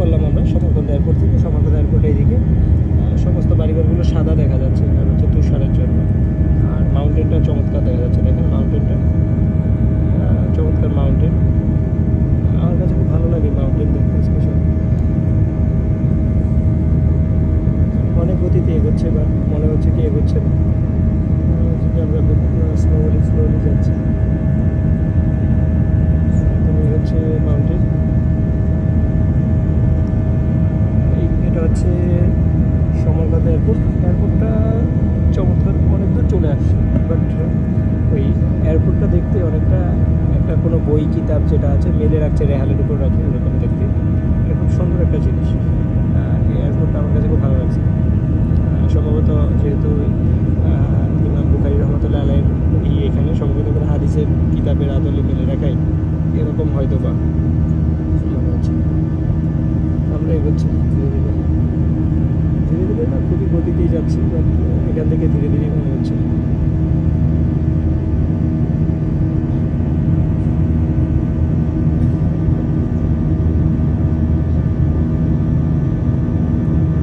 করলাম আমরা সমরকন্দ এয়ারপোর্ট থেকে। সমরকন্দ এয়ারপোর্ট এইদিকে সমস্ত বাড়িঘরগুলো সাদা দেখা যাচ্ছে, কারণ হচ্ছে তুষারের জন্য। আর মাউন্টেনটা চমৎকার দেখা যাচ্ছে, দেখেন মাউন্টেনটা, চমৎকার মাউন্টেন। আমার কাছে খুব ভালো লাগে মাউন্টেন দেখতে। স্পেশাল অনেক গতিতে এগোচ্ছে, বাট মনে হচ্ছে কি এগোচ্ছে না, আমরা খুব স্লোলি যাচ্ছি। তুমি হচ্ছে মাউন্টেন, এটা হচ্ছে সমরকন্দ এয়ারপোর্ট। এয়ারপোর্টটা চমৎকার, অনেক দূর চলে আসছে, বাট ওই এয়ারপোর্টটা দেখতে অনেকটা একটা কোনো বই কিতাব যেটা আছে মেলে রাখছে, রেহালের উপর রাখে, ওরকম দেখতে। এটা খুব সুন্দর একটা জিনিস। এই এয়ারপোর্টটা আমার কাছে খুব ভালো লাগছে। সম্ভবত যেহেতু ইমাম বুখারী রহমতুল্লাহ আলাইহির এখানে সম্ভবত করে হাদিসের কিতাবের আদলে মেলে রাখাই, এরকম হয়তো বা মনে হচ্ছে। আমরা এগোচ্ছি ধীরে ধীরে, ধীরে ধীরে না, খুবই গতিতেই যাচ্ছি, বাট এখান থেকে ধীরে ধীরে মনে হচ্ছে।